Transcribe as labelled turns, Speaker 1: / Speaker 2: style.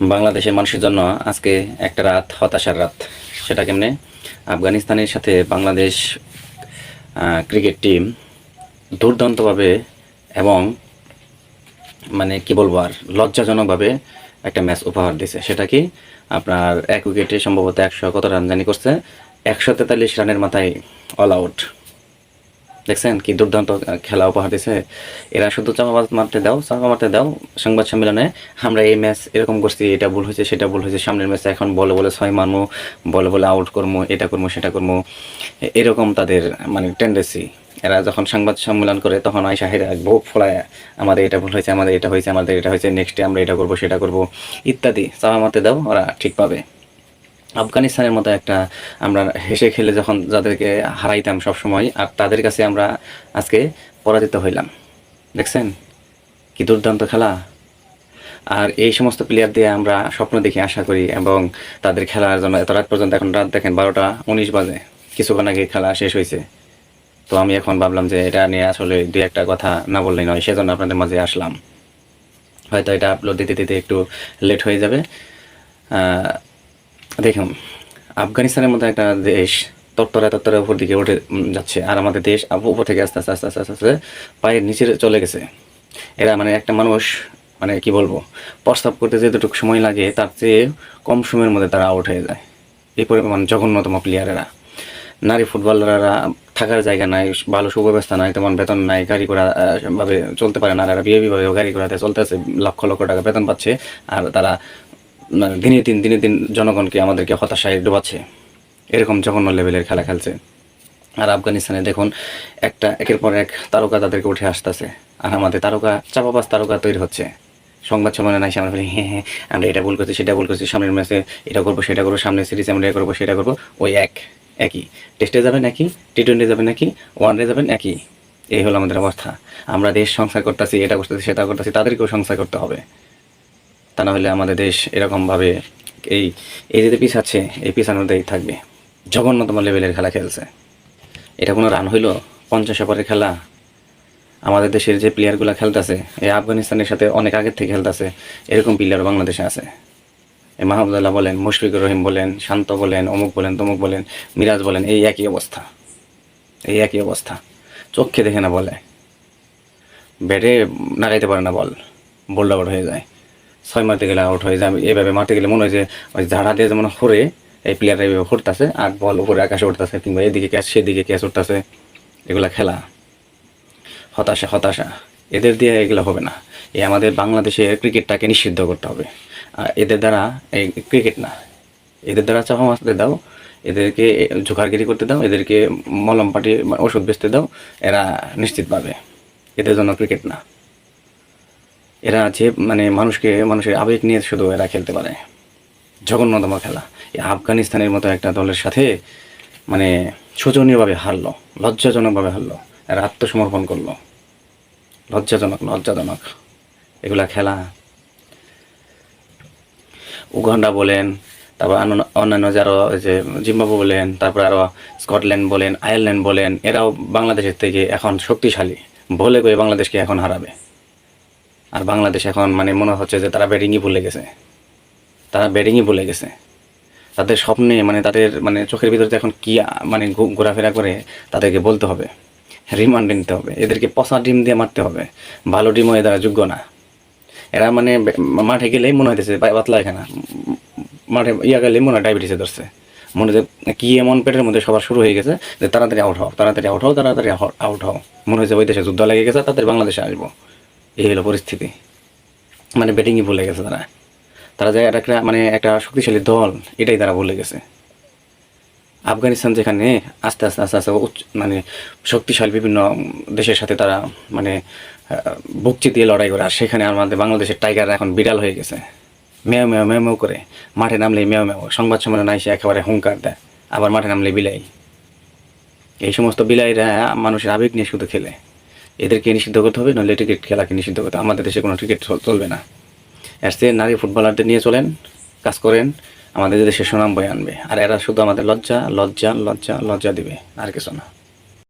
Speaker 1: বাংলাদেশের মানুষের জন্য আজকে একটা রাত হতাশার রাত। সেটা কেমনে? আফগানিস্তানের সাথে বাংলাদেশ ক্রিকেট টিম দুর্দান্তভাবে এবং মানে কি বলবো আর লজ্জাজনকভাবে একটা ম্যাচ উপহার দিছে। সেটা কি, আপনার এক উইকেটে সম্ভবত 100 কত রান জানি করছে, 143 রানের মাথায় অল আউট। দেখছেন কি দুর্দান্ত খেলা উপহার দিছে। এরা শুধু চাপা মারতে দাও সংবাদ সম্মেলনে, আমরা এই ম্যাচ এরকম করছি, এটা ভুল হয়েছে সেটা ভুল হয়েছে, সামনের ম্যাচে এখন বলে 6 মারমু, বলে আউট করবো, এটা করবো সেটা করবো, এরকম তাদের মানে টেন্ডেন্সি। এরা যখন সংবাদ সম্মেলন করে তখন আয়সা হেরা বহু ফলায় আমাদের এটা ভুল হয়েছে, আমাদের এটা হয়েছে, নেক্সটে আমরা এটা করবো সেটা করবো ইত্যাদি চাপা মারতে দাও, ওরা ঠিক পাবে। আফগানিস্তানের মতো একটা আমরা হেসে খেলে যখন যাদেরকে হারাইতাম সবসময়, আর তাদের কাছে আমরা আজকে পরাজিত হইলাম। দেখছেন কি দুর্দান্ত খেলা। আর এই সমস্ত প্লেয়ার দিয়ে আমরা স্বপ্ন দেখি, আশা করি, এবং তাদের খেলার জন্য এত রাত পর্যন্ত, এখন রাত দেখেন 12টা 19 বাজে, কিছুক্ষণ আগে খেলা শেষ হয়েছে। তো আমি এখন ভাবলাম যে এটা নিয়ে আসলে দুই একটা কথা না বললেই নয়, সেজন্য আপনাদের মাঝে আসলাম। হয়তো এটা আপলোড দিতে দিতে একটু লেট হয়ে যাবে। দেখুন, আফগানিস্তানের মতো একটা দেশ তত্তরে উপর দিকে উঠে যাচ্ছে, আর আমাদের দেশ উপর থেকে আস্তে আস্তে আস্তে আস্তে আস্তে আস্তে পায়ের নিচে চলে গেছে। এরা মানে একটা মানুষ মানে কি বলবো, প্রস্তাব করতে যেটুকু সময় লাগে তার চেয়ে কম সময়ের মধ্যে তারা আউট হয়ে যায়। এই পরিমাণ জঘন্যতম প্লেয়ারেরা। নারী ফুটবলাররা থাকার জায়গা নাই, ভালো সুব্যবস্থা নাই, তেমন বেতন নাই, গাড়ি ঘোড়া ভাবে চলতে পারে না। এরা বিয়ে বিভাগে গাড়ি ঘোড়াতে চলতেছে, লক্ষ লক্ষ টাকা বেতন পাচ্ছে, আর তারা মানে দিনে দিন জনগণকে আমাদেরকে হতাশায় ডোবাচ্ছে। এরকম জঘন্য লেভেলের খেলা খেলছে। আর আফগানিস্তানে দেখুন, একের পর এক তারকা তাদেরকে উঠে আসতেছে, আর আমাদের চাপাবাজ তারকা তৈরি হচ্ছে। সংবাদ সম্মেলনে নাই আমরা বলি হ্যাঁ আমরা এটা ভুল করছি সেটা ভুল করছি, সামনের ম্যাচে এটা করবো সেটা করবো, সামনের সিরিজে আমরা এটা করবো সেটা করবো। ওই একই টেস্টে যাবেন, একই টি20 যাবেন, একই ওয়ানডে যাবেন, একই। এই হলো আমাদের অবস্থা। আমরা দেশ সংস্কার করতেছি, এটা করতেছি সেটা করতেছি, তাদেরকেও সংস্কার করতে হবে। তা না হলে আমাদের দেশ এরকমভাবে এই এই যে পিছাচ্ছে, এই পিছানোতেই থাকবে। জঘন্যতম লেভেলের খেলা খেলছে। এটা কোনো রান হইল? 50 ওভারের খেলা। আমাদের দেশের যে প্লেয়ারগুলো খেলতেছে, এই আফগানিস্তানের সাথে অনেক আগের থেকে খেলতেছে, এরকম প্লেয়ার বাংলাদেশে আছে। এই মাহমুদুল্লাহ বলেন, মুশফিকুর রহিম বলেন, শান্ত বলেন, অমুক বলেন, তমুক বলেন, মিরাজ বলেন, এই একই অবস্থা। চোখে দেখে না বলে, ব্যাটে নাগাইতে পারে না, বল আউট হয়ে যায়। 6 মারতে গেলে আউট হয়ে যায়। এইভাবে মারতে গেলে মনে হয় যে ওই ঝাড়া দিয়ে যেমন হরে এই প্লেয়াররা এইভাবে হরতেছে, আর বল উপরে আকাশে উঠতেছে, কিংবা এদিকে ক্যাচ সেদিকে ক্যাচ উঠতেছে। এগুলা খেলা হতাশা। এদের দিয়ে এগুলো হবে না। এই আমাদের বাংলাদেশের ক্রিকেটটাকে নিষিদ্ধ করতে হবে। এদের দ্বারা এই ক্রিকেট না, এদের দ্বারা চাপা মারতে দাও, এদেরকে ঝোঁকারগিরি করতে দাও, এদেরকে মলম পাটি ওষুধ বেচতে দাও, এরা নিশ্চিত পাবে। এদের জন্য ক্রিকেট না। এরা যে মানে মানুষের আবেগ নিয়ে শুধু এরা খেলতে পারে। জঘন্যতম খেলা। এই আফগানিস্তানের মতো একটা দলের সাথে মানে শোচনীয়ভাবে হারলো, লজ্জাজনকভাবে হারলো। এরা আত্মসমর্পণ করলো। লজ্জাজনক এগুলা খেলা। উগান্ডা বলেন, তারপর অন্যান্য যারা যে জিম্বাবুয়ে বলেন, তারপর আরও স্কটল্যান্ড বলেন, আয়ারল্যান্ড বলেন, এরাও বাংলাদেশের থেকে এখন শক্তিশালী বলে কয়ে বাংলাদেশকে এখন হারাবে। আর বাংলাদেশ এখন মানে মনে হচ্ছে যে তারা ব্যাটিংই ভুলে গেছে। তাদের স্বপ্নে মানে তাদের মানে চোখের ভিতরে এখন কি মানে ঘোরাফেরা করে, তাদেরকে বলতে হবে, রিমান্ড নিতে হবে, এদেরকে পচা ডিম দিয়ে মারতে হবে। ভালো ডিমও এরা যোগ্য না। এরা মানে মাঠে গেলেই মনে হইতেছে পাতলা এখানে, মাঠে গেলেই মনে হয় ডায়াবেটিসে ধরছে। মনে হচ্ছে কি এমন পেটের মধ্যে সবার শুরু হয়ে গেছে যে তাড়াতাড়ি আউট হও। মনে হচ্ছে ওই দেশে যুদ্ধ লেগে গেছে, তাদের বাংলাদেশে আসবো। এই হলো পরিস্থিতি। মানে ব্যাটিংই ভুলে গেছে তারা যে একটা মানে একটা শক্তিশালী দল, এটাই তারা ভুলে গেছে। আফগানিস্তান যেখানে আস্তে আস্তে মানে শক্তিশালী বিভিন্ন দেশের সাথে তারা মানে বুকচি দিয়ে লড়াই করে, আর সেখানে আমাদের বাংলাদেশের টাইগাররা এখন বিড়াল হয়ে গেছে। ম্যাও করে, মাঠে নামলেই ম্যাও সংবাদ সম্মেলনে এসে একেবারে হুঙ্কার দেয়, আবার মাঠে নামলে বিলাই। এই সমস্ত বিলাইরা মানুষের আবেগ নিয়ে শুধু খেলে। এদেরকে নিষিদ্ধ করতে হবে, নইলে ক্রিকেট খেলাকে নিষিদ্ধ করতে হবে। আমাদের দেশে কোনো ক্রিকেট চলবে না। এর চেয়ে নারী ফুটবলারদের নিয়ে চলেন, কাজ করেন, আমাদের দেশে সুনাম বয়ে আনবে। আর এরা শুধু আমাদের লজ্জা দিবে, আর কিছু না।